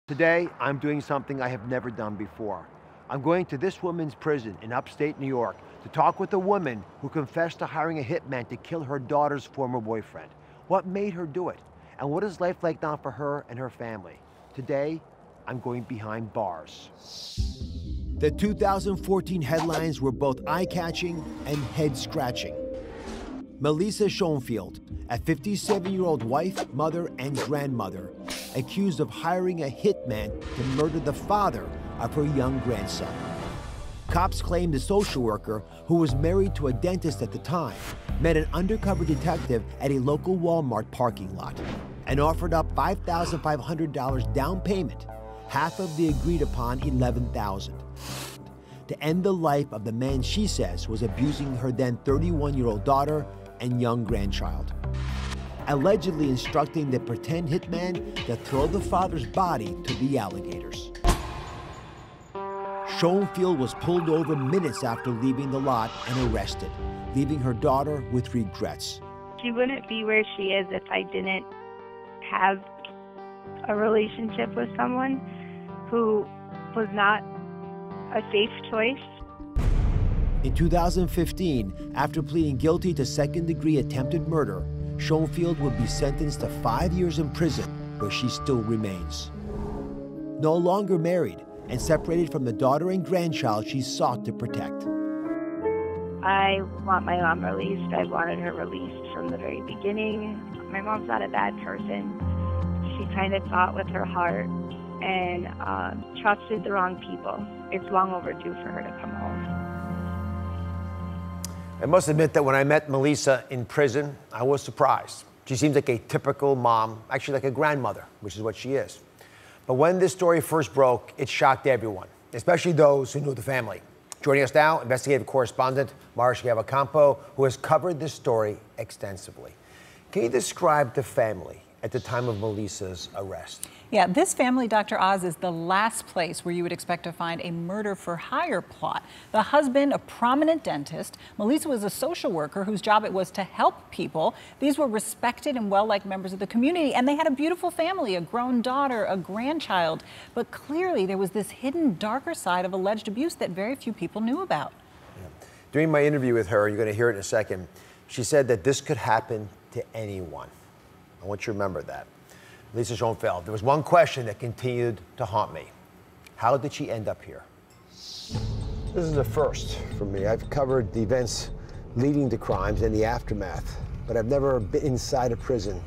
Today, I'm doing something I have never done before. I'm going to this woman's prison in upstate New York to talk with a woman who confessed to hiring a hitman to kill her daughter's former boyfriend. What made her do it? And what is life like now for her and her family? Today, I'm going behind bars. The 2014 headlines were both eye-catching and head-scratching. Melisa Schonfield, a 57-year-old wife, mother, and grandmother, accused of hiring a hitman to murder the father of her young grandson. Cops claimed the social worker, who was married to a dentist at the time, met an undercover detective at a local Walmart parking lot and offered up $5,500 down payment, half of the agreed-upon $11,000, to end the life of the man she says was abusing her then 31-year-old daughter and young grandchild, allegedly instructing the pretend hitman to throw the father's body to the alligators. Schonfield was pulled over minutes after leaving the lot and arrested, leaving her daughter with regrets. She wouldn't be where she is if I didn't have a relationship with someone who was not a safe choice. In 2015, after pleading guilty to second-degree attempted murder, Schonfield would be sentenced to 5 years in prison, where she still remains. No longer married and separated from the daughter and grandchild she sought to protect. I want my mom released. I wanted her released from the very beginning. My mom's not a bad person. She kind of fought with her heart and trusted the wrong people. It's long overdue for her to come home. I must admit that when I met Melisa in prison, I was surprised. She seems like a typical mom, actually like a grandmother, which is what she is. But when this story first broke, it shocked everyone, especially those who knew the family. Joining us now, investigative correspondent Marsha Gavacampo, who has covered this story extensively. Can you describe the family at the time of Melisa's arrest? Yeah, this family, Dr. Oz, is the last place where you would expect to find a murder-for-hire plot. The husband, a prominent dentist. Melisa was a social worker whose job it was to help people. These were respected and well-liked members of the community, and they had a beautiful family, a grown daughter, a grandchild. But clearly, there was this hidden, darker side of alleged abuse that very few people knew about. Yeah. During my interview with her, you're going to hear it in a second, she said that this could happen to anyone. I want you to remember that. Melisa Schonfield, there was one question that continued to haunt me. How did she end up here? This is a first for me. I've covered the events leading to crimes and the aftermath, but I've never been inside a prison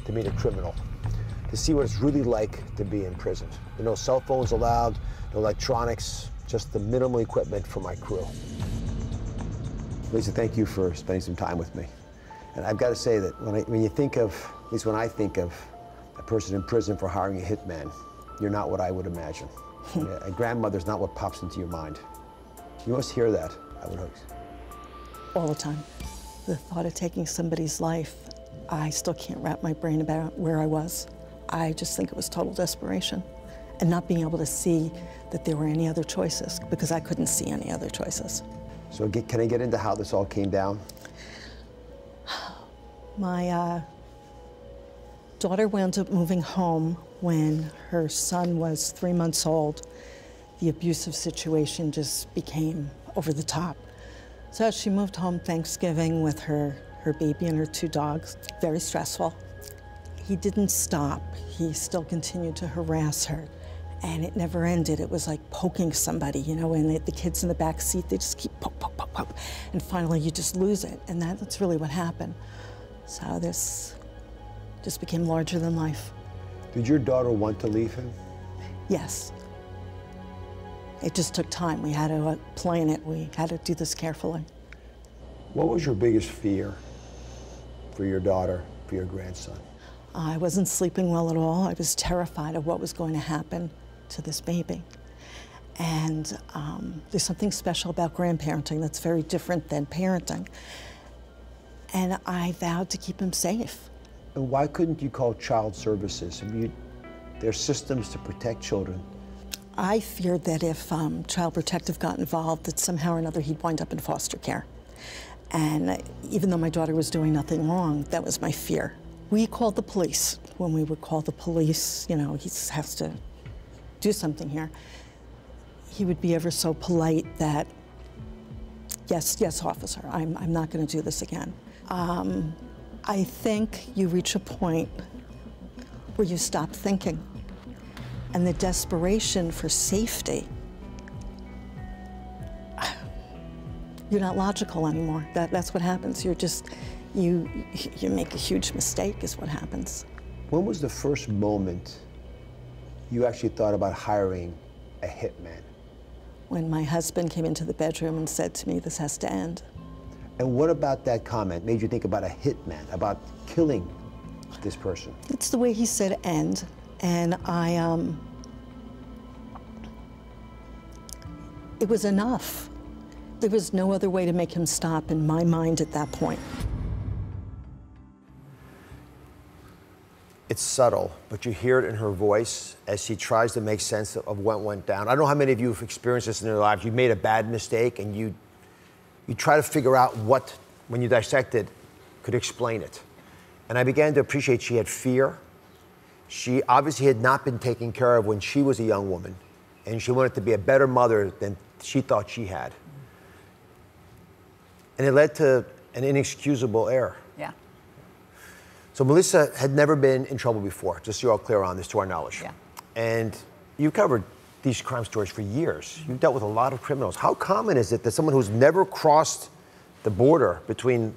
to meet a criminal, to see what it's really like to be in prison. There are no cell phones allowed, no electronics, just the minimal equipment for my crew. Melisa, thank you for spending some time with me. And I've got to say that when you think of, at least when I think of a person in prison for hiring a hitman, you're not what I would imagine. A grandmother's not what pops into your mind. You must hear that, I would hope. All the time. The thought of taking somebody's life, I still can't wrap my brain about where I was. I just think it was total desperation. And not being able to see that there were any other choices, because I couldn't see any other choices. So can I get into how this all came down? My daughter wound up moving home when her son was 3 months old. The abusive situation just became over the top. So she moved home Thanksgiving with her baby and her 2 dogs. Very stressful. He didn't stop. He still continued to harass her. And it never ended. It was like poking somebody, you know, and the kids in the back seat, they just keep poke, poke, poke, poke. And finally you just lose it. And that's really what happened. So this just became larger than life. Did your daughter want to leave him? Yes. It just took time. We had to plan it. We had to do this carefully. What was your biggest fear for your daughter, for your grandson? I wasn't sleeping well at all. I was terrified of what was going to happen to this baby. And there's something special about grandparenting that's very different than parenting. And I vowed to keep him safe. And why couldn't you call child services? I mean, there's systems to protect children. I feared that if Child Protective got involved, that somehow or another he'd wind up in foster care. And even though my daughter was doing nothing wrong, that was my fear. We called the police. When we would call the police, you know, he has to do something here, he would be ever so polite that, yes, officer, I'm not going to do this again. I think you reach a point where you stop thinking, and the desperation for safety, you're not logical anymore. That's what happens. You're just, you make a huge mistake is what happens. When was the first moment you actually thought about hiring a hitman? When my husband came into the bedroom and said to me, this has to end. And what about that comment made you think about a hitman, about killing this person? It's the way he said end, and it was enough. There was no other way to make him stop in my mind at that point. It's subtle, but you hear it in her voice as she tries to make sense of what went down. I don't know how many of you have experienced this in their lives. You've made a bad mistake and you try to figure out what, when you dissect it, could explain it. And I began to appreciate she had fear. She obviously had not been taken care of when she was a young woman, and she wanted to be a better mother than she thought she had. And it led to an inexcusable error. Yeah. So Melisa had never been in trouble before, just so you're all clear on this, to our knowledge. Yeah. And you covered these crime stories for years. You've dealt with a lot of criminals. How common is it that someone who's never crossed the border between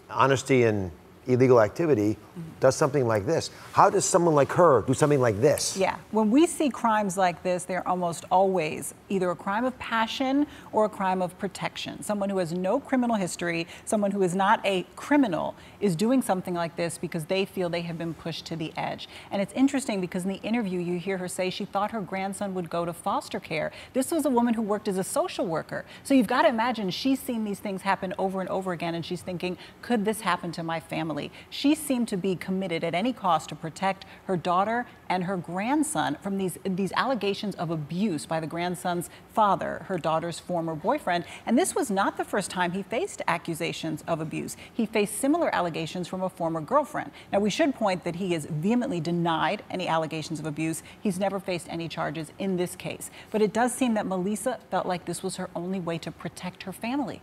honesty and illegal activity does something like this? How does someone like her do something like this? Yeah, when we see crimes like this, they're almost always either a crime of passion or a crime of protection. Someone who has no criminal history, someone who is not a criminal, is doing something like this because they feel they have been pushed to the edge. And it's interesting because in the interview, you hear her say she thought her grandson would go to foster care. This was a woman who worked as a social worker. So you've got to imagine she's seen these things happen over and over again, and she's thinking, could this happen to my family? She seemed to be committed at any cost to protect her daughter and her grandson from these allegations of abuse by the grandson's father, her daughter's former boyfriend. And this was not the first time he faced accusations of abuse. He faced similar allegations from a former girlfriend. Now, we should point that he has vehemently denied any allegations of abuse. He's never faced any charges in this case. But it does seem that Melisa felt like this was her only way to protect her family.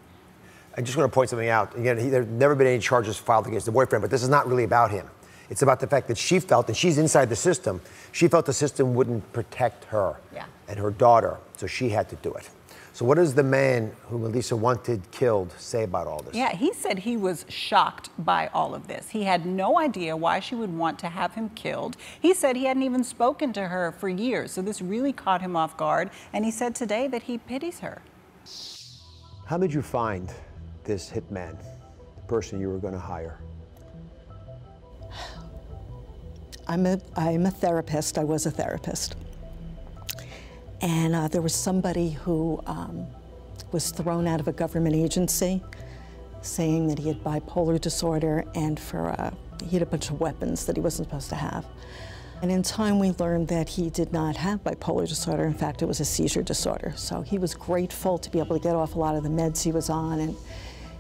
I just want to point something out. Again, there have never been any charges filed against the boyfriend, but this is not really about him. It's about the fact that she felt, and she's inside the system, she felt the system wouldn't protect her and her daughter, so she had to do it. So what does the man who Melisa wanted killed say about all this? Yeah, he said he was shocked by all of this. He had no idea why she would want to have him killed. He said he hadn't even spoken to her for years, so this really caught him off guard, and he said today that he pities her. How did you find this hitman, the person you were going to hire? I'm a therapist. I was a therapist. And there was somebody who was thrown out of a government agency saying that he had bipolar disorder and he had a bunch of weapons that he wasn't supposed to have. And in time we learned that he did not have bipolar disorder. In fact, it was a seizure disorder. So he was grateful to be able to get off a lot of the meds he was on. And he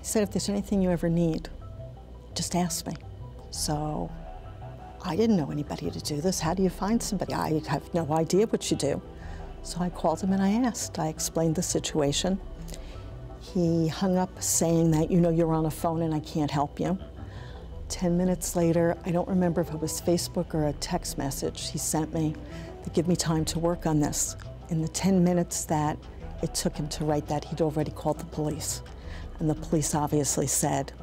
said, if there's anything you ever need, just ask me. So I didn't know anybody to do this. How do you find somebody? I have no idea what you do. So I called him and I asked. I explained the situation. He hung up saying that, you know, you're on a phone and I can't help you. 10 minutes later, I don't remember if it was Facebook or a text message he sent me to give me time to work on this. In the 10 minutes that it took him to write that, he'd already called the police. And the police obviously said,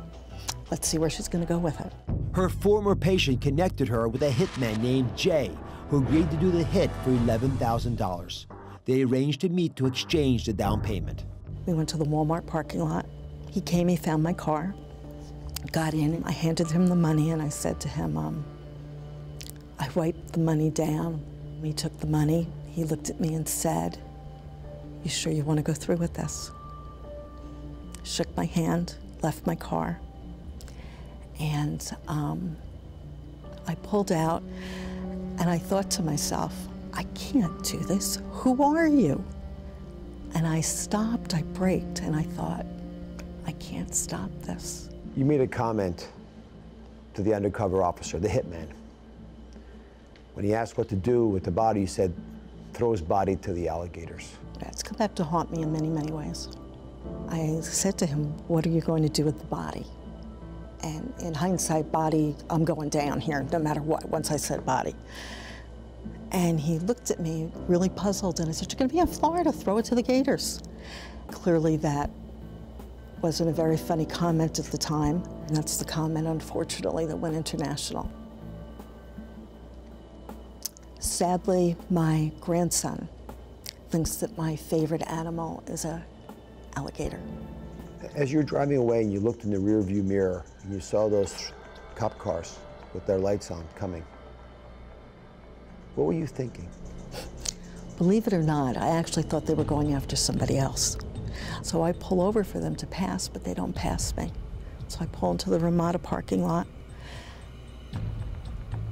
let's see where she's going to go with it. Her former patient connected her with a hitman named Jay, who agreed to do the hit for $11,000. They arranged to meet to exchange the down payment. We went to the Walmart parking lot. He came, he found my car, got in, and I handed him the money, and I said to him, I wiped the money down. He took the money, he looked at me and said, you sure you want to go through with this? Shook my hand, left my car, and I pulled out, and I thought to myself, I can't do this. Who are you? And I stopped, I braked, and I thought, I can't stop this. You made a comment to the undercover officer, the hitman. When he asked what to do with the body, you said, throw his body to the alligators? It's come back to haunt me in many, many ways. I said to him, what are you going to do with the body? And in hindsight, body, I'm going down here, no matter what, once I said body. And he looked at me really puzzled, and I said, you're going to be in Florida, throw it to the gators. Clearly that wasn't a very funny comment at the time, and that's the comment, unfortunately, that went international. Sadly, my grandson thinks that my favorite animal is an alligator. As you're driving away and you looked in the rear view mirror and you saw those cop cars with their lights on coming, what were you thinking? Believe it or not, I actually thought they were going after somebody else. So I pull over for them to pass, but they don't pass me. So I pull into the Ramada parking lot.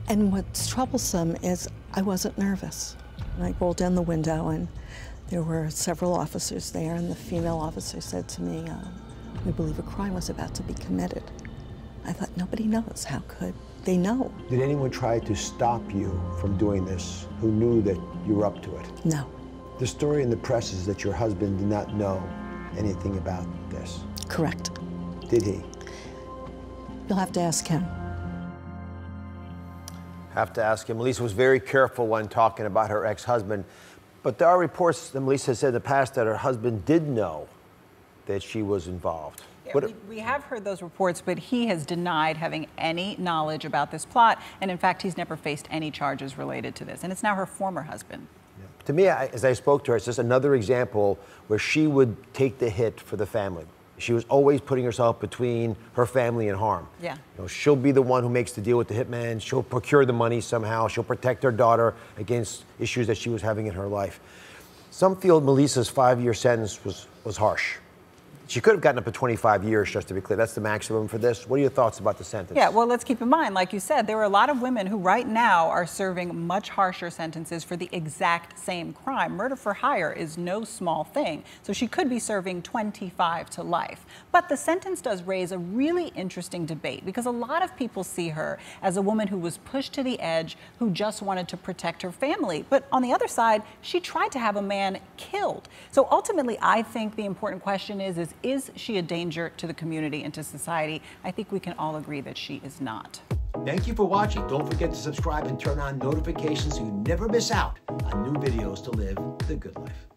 And what's troublesome is I wasn't nervous. And I rolled down the window, and there were several officers there, and the female officer said to me, we believe a crime was about to be committed. I thought, nobody knows. How could they know? Did anyone try to stop you from doing this who knew that you were up to it? No. The story in the press is that your husband did not know anything about this. Correct. Did he? You'll have to ask him. Have to ask him. Melisa was very careful when talking about her ex-husband, but there are reports that Melisa said in the past that her husband did know that she was involved. Yeah, we have heard those reports, but he has denied having any knowledge about this plot, and in fact, he's never faced any charges related to this, and it's now her former husband. Yeah. To me, as I spoke to her, it's just another example where she would take the hit for the family. She was always putting herself between her family and harm. Yeah. You know, she'll be the one who makes the deal with the hitman. She'll procure the money somehow. She'll protect her daughter against issues that she was having in her life. Some feel Melisa's 5-year sentence was harsh. She could have gotten up to 25 years, just to be clear. That's the maximum for this. What are your thoughts about the sentence? Yeah, well, let's keep in mind, like you said, there are a lot of women who right now are serving much harsher sentences for the exact same crime. Murder for hire is no small thing, so she could be serving 25 to life. But the sentence does raise a really interesting debate because a lot of people see her as a woman who was pushed to the edge, who just wanted to protect her family. But on the other side, she tried to have a man killed. So ultimately, I think the important question is she a danger to the community and to society? I think we can all agree that she is not. Thank you for watching. Don't forget to subscribe and turn on notifications so you never miss out on new videos to live the good life.